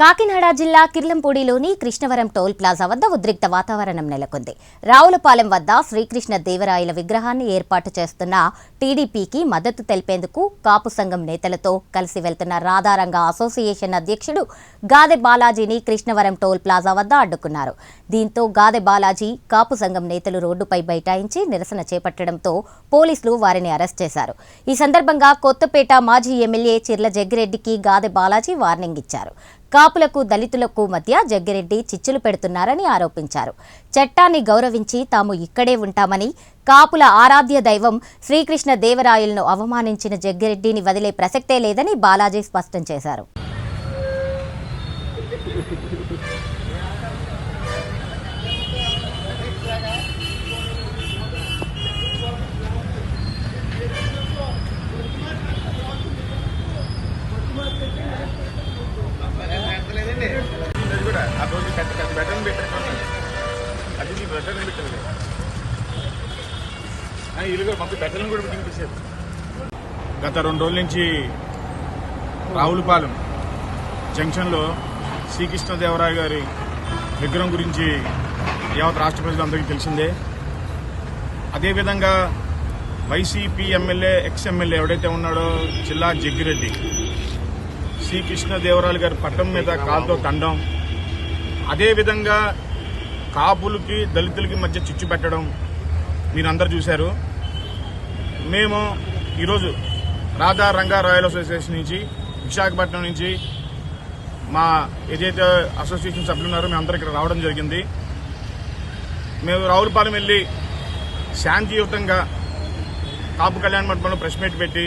కాకినాడ జిల్లా కిర్లంపూడిలోని Krishnavaram toll plaza వద్ద ఉద్రిక్త వాతావరణం నెలకొంది. రావులపాలెం వద్ద శ్రీకృష్ణ దేవరాయల విగ్రహాన్ని ఏర్పాటు చేస్తున్న టీడీపీకి మద్దతు తెలిపేందుకు కాపు సంఘం నేతలతో కలిసి వెళ్తున్న రాధారంగ అసోసియేషన్ అధ్యక్షుడు గాదె బాలాజీని కృష్ణవరం టోల్ ప్లాజా వద్ద అడ్డుకున్నారు. దీంతో గాదె బాలాజీ కాపు సంఘం నేతలు రోడ్డుపై బైఠాయించి నిరసన చేపట్టడంతో పోలీసులు వారిని అరెస్ట్ చేశారు. ఈ సందర్భంగా కొత్తపేట మాజీ ఎమ్మెల్యే చిర్ల జగ్గిరెడ్డికి గాదె బాలాజీ వార్నింగ్ ఇచ్చారు. కాపులకు దళితులకు మధ్య జగ్గిరెడ్డి చిచ్చులు పెడుతున్నారని ఆరోపించారు. చట్టాన్ని గౌరవించి తాము ఇక్కడే ఉంటామని, కాపుల ఆరాధ్య దైవం శ్రీకృష్ణ దేవరాయలను అవమానించిన జగ్గిరెడ్డిని వదిలే ప్రసక్తే లేదని బాలాజీ స్పష్టం చేశారు. గత 2 రోజుల నుంచి రావులపాలెం జంక్షన్లో శ్రీకృష్ణదేవరాయ గారి విగ్రహం గురించి యావత్ రాష్ట్ర ప్రజలందరికీ తెలిసిందే. అదేవిధంగా వైసీపీ ఎమ్మెల్యే ఎక్స్ ఎమ్మెల్యే ఎవడైతే ఉన్నాడో చిల్లా జగ్గిరెడ్డి శ్రీకృష్ణదేవరాయలు గారి పట్టం మీద కాలుతో తండం, అదేవిధంగా కాపులకి దళితులకి మధ్య చిచ్చు పెట్టడం మీరందరూ చూశారు. మేము ఈరోజు రాధా రంగా రాయల్ అసోసియేషన్ నుంచి విశాఖపట్నం నుంచి మా ఏదైతే అసోసియేషన్ సభ్యులు ఉన్నారో మేమందరూ ఇక్కడ రావడం జరిగింది. మేము రావులపాలెం వెళ్ళి శాంతియుతంగా కాపు కళ్యాణ మండపంలో ప్రెస్ మీట్ పెట్టి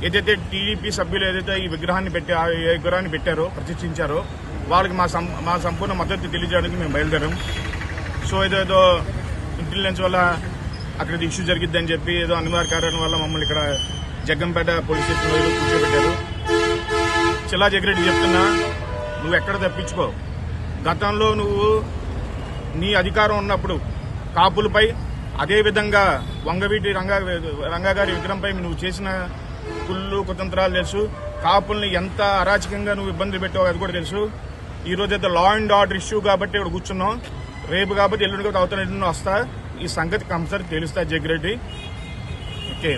ఏదైతే టీడీపీ సభ్యులు ఏదైతే ఈ విగ్రహాన్ని పెట్టారో ప్రతిష్ఠించారో వాళ్ళకి మా సంపూర్ణ మద్దతు తెలియజేయడానికి మేము బయలుదేరాం. సో ఏదో ఇంటెలిజెన్స్ వల్ల అక్కడ ఇష్యూ జరిగిద్దని చెప్పి ఏదో అనివార్య కారణం వల్ల మమ్మల్ని ఇక్కడ జగ్గంపేట పోలీస్ స్టేషన్లో కూర్చోబెట్టారు. చిల్లా జగ్గిరెడ్డి చెప్తున్నా, నువ్వు ఎక్కడ తప్పించుకో. గతంలో నువ్వు నీ అధికారం ఉన్నప్పుడు కాపులపై, అదేవిధంగా వంగవీటి రంగా గారి విగ్రహంపై నువ్వు చేసిన కుళ్ళు కుతంత్రాలు తెలుసు. కాపుల్ని ఎంత అరాచకంగా నువ్వు ఇబ్బందులు పెట్టావు అది కూడా తెలుసు. ఈ రోజు అయితే లా అండ్ ఆర్డర్ ఇష్యూ కాబట్టి ఇక్కడ కూర్చున్నాం. రేపు కాబట్టి ఎల్లుండి కాబట్టి అవతల వస్తా. ఈ సంగతి కంపల్సరీ తెలుస్తా జగ్గిరెడ్డి. ఓకే.